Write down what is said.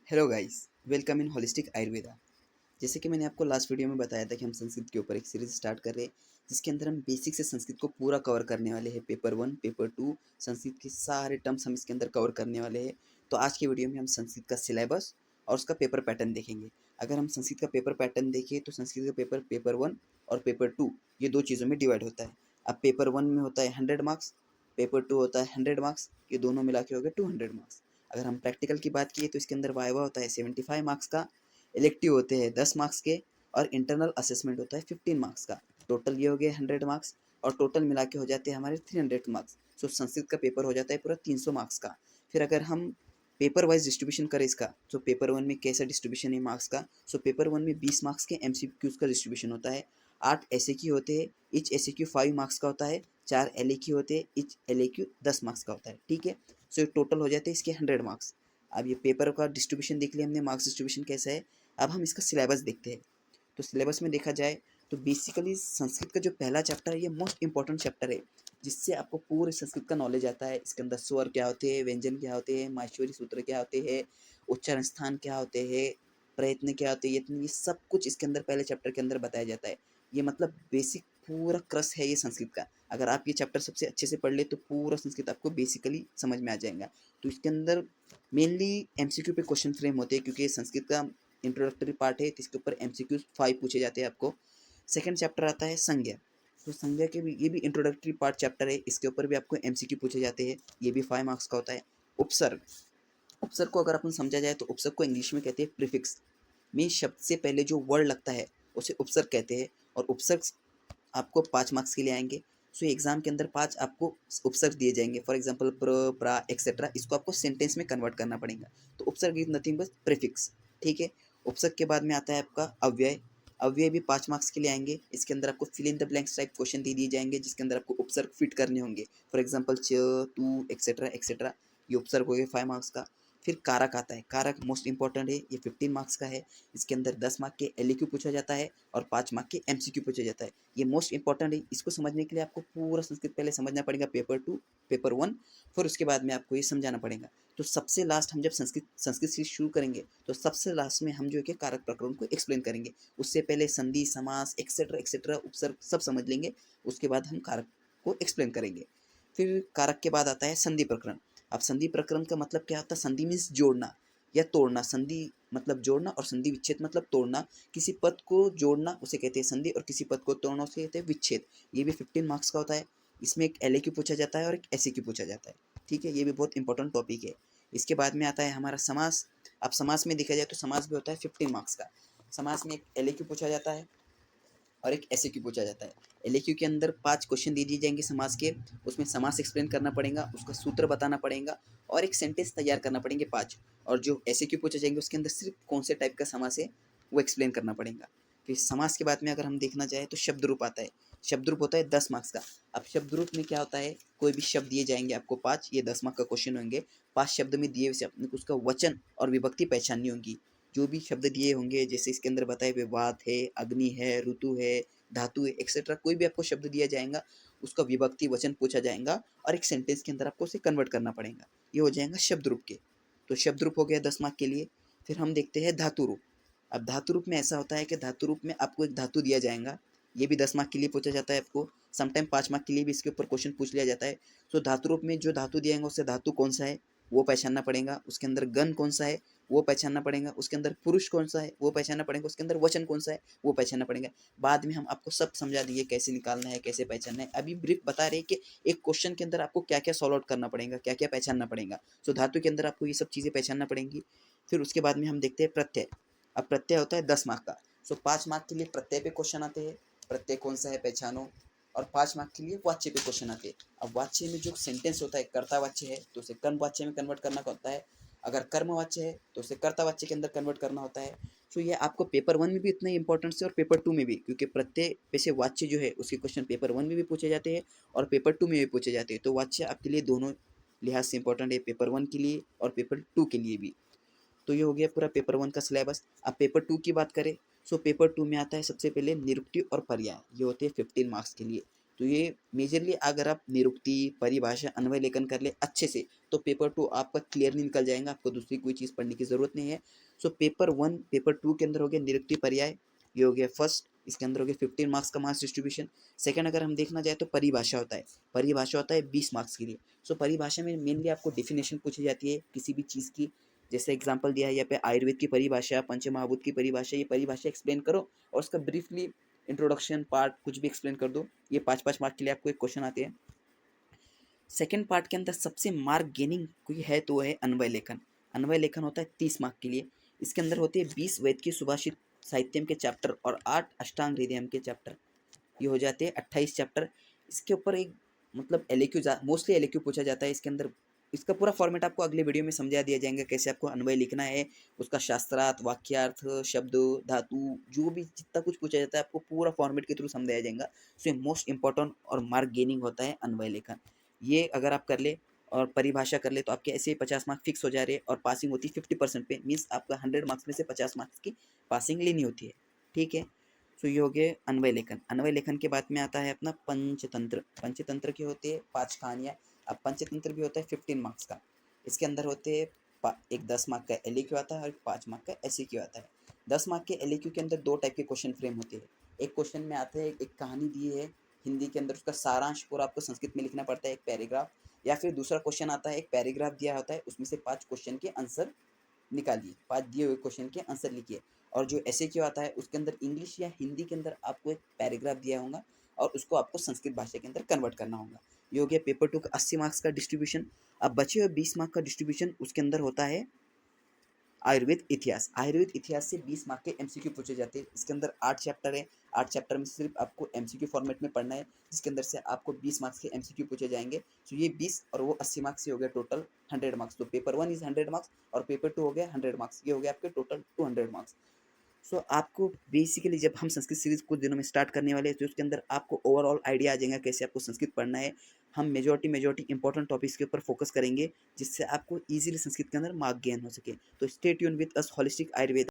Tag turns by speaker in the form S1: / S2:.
S1: Hello guys, welcome in holistic Ayurveda. जैसे कि मैंने आपको लास्ट वीडियो में बताया था कि हम संस्कृत के ऊपर एक सीरीज स्टार्ट कर रहे हैं, जिसके अंदर हम बेसिक से संस्कृत को पूरा कवर करने वाले हैं। Paper one, paper two, Sanskrit के सारे टर्म्स हम इसके अंदर कवर करने वाले हैं। तो आज की वीडियो में हम संस्कृत का सिलेबस और उसका पेपर पैटर्न देखेंगे। अगर हम संस्कृत का पेपर पैटर्न देखें तो संस्कृत का पेपर पेपर वन और पेपर टू ये दो चीज़ों में डिवाइड होता है। अब पेपर वन में होता है 100 मार्क्स, पेपर टू होता है 100 मार्क्स, ये दोनों मिला के हो गए 200 मार्क्स। अगर हम प्रैक्टिकल की बात किए तो इसके अंदर वाइवा होता है 75 मार्क्स का, इलेक्टिव होते हैं 10 मार्क्स के और इंटरनल असेसमेंट होता है 15 मार्क्स का। टोटल ये हो गए 100 मार्क्स और टोटल मिला के हो जाते हैं हमारे 300 मार्क्स। सो संस्कृत का पेपर हो जाता है पूरा 300 मार्क्स का। फिर अगर हम पेपर वाइज डिस्ट्रीब्यूशन करें इसका, तो पेपर वन में कैसा डिस्ट्रीब्यूशन है मार्क्स का। सो पेपर वन में 20 मार्क्स के MCQs का डिस्ट्रीब्यूशन होता है, 8 SAQ होते हैं, ईच SAQ 5 मार्क्स का होता है, 4 LAQ होते हैं, ईच LAQ 10 मार्क्स का होता है। ठीक है, सो टोटल हो जाते हैं इसके 100 मार्क्स। अब ये पेपर का डिस्ट्रीब्यूशन देख लिया हमने, मार्क्स डिस्ट्रीब्यूशन कैसा है। अब हम इसका सिलेबस देखते हैं। तो सिलेबस में देखा जाए तो बेसिकली संस्कृत का जो पहला चैप्टर है ये मोस्ट इंपॉर्टेंट चैप्टर है, जिससे आपको पूरे संस्कृत का नॉलेज आता है। इसके अंदर स्वर क्या होते हैं, व्यंजन क्या होते हैं, माहेश्वरी सूत्र क्या होते हैं, उच्चारण स्थान क्या होते हैं, प्रयत्न क्या होते हैं, ये सब कुछ इसके अंदर पहले चैप्टर के अंदर बताया जाता है। ये मतलब बेसिक पूरा क्रस है ये संस्कृत का। अगर आप ये चैप्टर सबसे अच्छे से पढ़ ले तो पूरा संस्कृत आपको बेसिकली समझ में आ जाएगा। तो इसके अंदर मेनली MCQ पे क्वेश्चन फ्रेम होते हैं, क्योंकि ये संस्कृत का इंट्रोडक्टरी पार्ट है, तो इसके ऊपर MCQ 5 पूछे जाते हैं आपको। सेकंड चैप्टर आता है संज्ञा। तो संज्ञा के भी ये भी इंट्रोडक्टरी पार्ट चैप्टर है, इसके ऊपर भी आपको MCQ पूछे जाते हैं, ये भी 5 मार्क्स का होता है। उपसर्ग, उपसर्ग को अगर अपन समझा जाए तो उपसर्ग को इंग्लिश में कहते हैं प्रीफिक्स। में शब्द से पहले जो वर्ड लगता है उसे उपसर्ग कहते हैं। और उपसर्ग आपको 5 मार्क्स के लिए आएंगे। सो एग्जाम के अंदर 5 आपको उपसर्ग दिए जाएंगे। फॉर एग्जाम्पल प्र, प्रा, एक्सेट्रा, इसको आपको सेंटेंस में कन्वर्ट करना पड़ेगा। तो उपसर्ग इज नथिंग बट प्रीफिक्स। ठीक है, उपसर्ग के बाद में आता है आपका अव्यय। अव्यय भी 5 मार्क्स के लिए आएंगे। इसके अंदर आपको fill in the blanks type question दे दिए जाएंगे, जिसके अंदर आपको उपसर्ग फिट करने होंगे। फॉर एग्जाम्पल च, तू, एक्सेट्रा एक्सेट्रा, ये उपसर्ग हो गए 5 मार्क्स का। फिर कारक आता है, कारक मोस्ट इंपॉर्टेंट है, ये 15 मार्क्स का है। इसके अंदर 10 मार्क के LAQ पूछा जाता है और 5 मार्क के MCQ पूछा जाता है। ये मोस्ट इंपॉर्टेंट है। इसको समझने के लिए आपको पूरा संस्कृत पहले समझना पड़ेगा, पेपर टू, पेपर वन, फिर उसके बाद में आपको ये समझाना पड़ेगा। तो सबसे लास्ट हम जब संस्कृत संस्कृत सीरीज शुरू करेंगे तो सबसे लास्ट में हम जो है कि कारक प्रकरण को एक्सप्लेन करेंगे। उससे पहले संधि, समास, एक्सेट्रा एक्सेट्रा, उपसर्ग सब समझ लेंगे, उसके बाद हम कारक को एक्सप्लेन करेंगे। फिर कारक के बाद आता है संधि प्रकरण। अब संधि प्रकरण का मतलब क्या होता है, संधि मीन्स जोड़ना या तोड़ना। संधि मतलब जोड़ना और संधि विच्छेद मतलब तोड़ना। किसी पद को जोड़ना उसे कहते हैं संधि और किसी पद को तोड़ना उसे कहते हैं विच्छेद। ये भी 15 मार्क्स का होता है। इसमें एक LAQ पूछा जाता है और एक SAQ पूछा जाता है। ठीक है, ये भी बहुत इंपॉर्टेंट टॉपिक है। इसके बाद में आता है हमारा समास। अब समास में देखा जाए तो समास भी होता है 15 मार्क्स का। समास में एक LAQ पूछा जाता है और एक SAQ पूछा जाता है। LAQ के अंदर 5 क्वेश्चन दे दिए जाएंगे समास के, उसमें समास एक्सप्लेन करना पड़ेगा, उसका सूत्र बताना पड़ेगा और एक सेंटेंस तैयार करना पड़ेंगे 5। और जो SAQ पूछे जाएंगे उसके अंदर सिर्फ कौन से टाइप का समास है वो एक्सप्लेन करना पड़ेगा। फिर समास के बाद में अगर हम देखना चाहें तो शब्द रूप आता है। शब्द रूप होता है 10 मार्क्स का। अब शब्द रूप में क्या होता है, कोई भी शब्द दिए जाएंगे आपको 5, ये 10 मार्क का क्वेश्चन होंगे। 5 शब्द में दिए हुए से अपने को उसका वचन और विभक्ति पहचाननी होगी। जो भी शब्द दिए होंगे, जैसे इसके अंदर बताए हुए वात है, अग्नि है, ऋतु है, धातु है, एक्सेट्रा, कोई भी आपको शब्द दिया जाएगा उसका विभक्ति वचन पूछा जाएगा और एक सेंटेंस के अंदर आपको उसे कन्वर्ट करना पड़ेगा। ये हो जाएगा शब्द रूप के। तो शब्द रूप हो गया 10 मार्क के लिए। फिर हम देखते हैं धातु रूप। अब धातु रूप में ऐसा होता है कि धातु रूप में आपको एक धातु दिया जाएगा, ये भी 10 मार्क के लिए पूछा जाता है आपको। समटाइम 5 मार्क के लिए भी इसके ऊपर क्वेश्चन पूछ लिया जाता है। तो धातु रूप में जो धातु दिया जाएगा उससे धातु कौन सा है वो पहचानना पड़ेगा, उसके अंदर गण कौन सा है वो पहचानना पड़ेगा, उसके अंदर पुरुष कौन सा है वो पहचानना पड़ेगा, उसके अंदर वचन कौन सा है वो पहचानना पड़ेगा। बाद में हम आपको सब समझा देंगे कैसे निकालना है, कैसे पहचानना है। अभी ब्रीफ बता रहे हैं कि एक क्वेश्चन के अंदर आपको क्या क्या सॉल्व आउट करना पड़ेगा, क्या क्या पहचानना पड़ेगा। सो धातु के अंदर आपको ये सब चीज़ें पहचानना पड़ेंगी। फिर उसके बाद में हम देखते हैं प्रत्यय। अब प्रत्यय होता है 10 मार्क का। सो 5 मार्क के लिए प्रत्यय पे क्वेश्चन आते हैं, प्रत्यय कौन सा है पहचानो। और 5 मार्क के लिए वाच्य पे क्वेश्चन आते हैं। अब वाच्य में जो सेंटेंस होता है कर्तावाच्य है तो उसे कर्मवाच्य में कन्वर्ट करना होता है, अगर कर्मवाच्य है तो उसे कर्तावाच्य के अंदर कन्वर्ट करना होता है। सो ये आपको पेपर वन में भी इतना इंपॉर्टेंस है और पेपर टू में भी, क्योंकि प्रत्यय पे से वाच्य जो है उसके क्वेश्चन पेपर वन में भी पूछे जाते हैं और पेपर टू में भी पूछे जाते हैं। तो वाच्य आपके लिए दोनों लिहाज से इंपॉर्टेंट है, पेपर वन के लिए और पेपर टू के लिए भी। तो ये हो गया पूरा पेपर वन का सिलेबस। अब पेपर टू की बात करें, सो पेपर टू में आता है सबसे पहले निरुक्ति और पर्याय, ये होते हैं 15 मार्क्स के लिए। तो ये मेजरली अगर आप निरुक्ति, परिभाषा, अन्वय लेखन कर ले अच्छे से, तो पेपर 2 आपका क्लियरली निकल जाएगा, आपको दूसरी कोई चीज़ पढ़ने की ज़रूरत नहीं है। सो पेपर 1 पेपर 2 के अंदर हो गया निरुक्ति, पर्याय, ये हो गया फर्स्ट, इसके अंदर हो गया 15 मार्क्स का मार्क्स डिस्ट्रीब्यूशन। सेकंड अगर हम देखना जाए तो परिभाषा होता है, परिभाषा होता है 20 मार्क्स के लिए। सो परिभाषा में मेनली आपको डेफिनेशन पूछी जाती है किसी भी चीज़ की, जैसे एग्जांपल दिया है यहाँ पे आयुर्वेद की परिभाषा, पंचमहाभूत की परिभाषा, ये परिभाषा एक्सप्लेन करो और उसका ब्रीफली इंट्रोडक्शन पार्ट कुछ भी एक्सप्लेन कर दो। ये 5-5 मार्क के लिए आपको एक क्वेश्चन आते हैं। सेकंड पार्ट के अंदर सबसे मार्क गेनिंग कोई है तो है अन्वय लेखन। अन्वय लेखन होता है 30 मार्क के लिए। इसके अंदर होती है 20 वेद की सुभाषित साहित्यम के चैप्टर और 8 अष्टांग हृदयम के चैप्टर, ये हो जाते हैं 28 चैप्टर। इसके ऊपर एक मतलब एलएक्यू मोस्टली एलएक्यू पूछा जाता है इसके अंदर। इसका पूरा फॉर्मेट आपको अगले वीडियो में समझा दिया जाएगा कैसे आपको अन्वय लिखना है, उसका शास्त्रार्थ, वाक्यार्थ, शब्द, धातु, जो भी जितना कुछ पूछा जाता है आपको पूरा फॉर्मेट के थ्रू समझाया जाएगा। सो ये मोस्ट इंपॉर्टेंट और मार्क गेनिंग होता है अन्वय लेखन। ये अगर आप कर ले और परिभाषा कर ले तो आपके ऐसे ही 50 मार्क्स फिक्स हो जा रहे हैं और पासिंग होती है 50% पे, मीन्स आपका 100 मार्क्स में से 50 मार्क्स की पासिंग लेनी होती है। ठीक है, सो ये हो गए अन्वय लेखन। अन्वय लेखन के बाद में आता है अपना पंचतंत्र। पंचतंत्र की होती है 5 कहानियाँ। अब पंचतंत्र भी होता है 15 मार्क्स का। इसके अंदर होते हैं एक 10 मार्क का एल आता है और 5 मार्क का एस आता है। 10 मार्क के एल के अंदर दो टाइप के क्वेश्चन फ्रेम होते हैं। एक क्वेश्चन में आता है एक कहानी दी है हिंदी के अंदर, उसका सारांश पूरा आपको संस्कृत में लिखना पड़ता है, एक पैराग्राफ। या फिर दूसरा क्वेश्चन आता है एक पैराग्राफ दिया होता है, उसमें से 5 क्वेश्चन के आंसर निकालिए, 5 दिए हुए क्वेश्चन के आंसर लिखिए। और जो ऐसे क्यों आता है उसके अंदर इंग्लिश या हिंदी के अंदर आपको एक पैराग्राफ दिया होगा और उसको आपको संस्कृत भाषा के अंदर कन्वर्ट करना होगा। ये हो गया पेपर 2 का 80 मार्क्स का डिस्ट्रीब्यूशन। अब बचे हुए 20 मार्क का डिस्ट्रीब्यूशन उसके अंदर होता है आयुर्वेद इतिहास। आयुर्वेद इतिहास से 20 मार्क के एमसीक्यू पूछे जाते हैं। इसके अंदर 8 चैप्टर है, 8 चैप्टर में सिर्फ आपको एमसीक्यू फॉर्मेट में पढ़ना है, जिसके अंदर से आपको 20 मार्क्स के एमसीक्यू पूछे जाएंगे। तो ये 20 और वो 80 मार्क्स से हो गया टोटल 100 मार्क्स। तो पेपर 1 इज 100 मार्क्स और पेपर 2 हो गया 100 मार्क्स, ये हो गया आपके टोटल 200 मार्क्स। सो आपको बेसिकली जब हम संस्कृत सीरीज कुछ दिनों में स्टार्ट करने वाले हैं तो उसके अंदर आपको ओवरऑल आइडिया आ जाएगा कैसे आपको संस्कृत पढ़ना है। हम मेजॉरिटी इंपॉर्टेंट टॉपिक्स के ऊपर फोकस करेंगे जिससे आपको इजीली संस्कृत के अंदर मार्क गेन हो सके। तो stay tune with us holistic Ayurveda.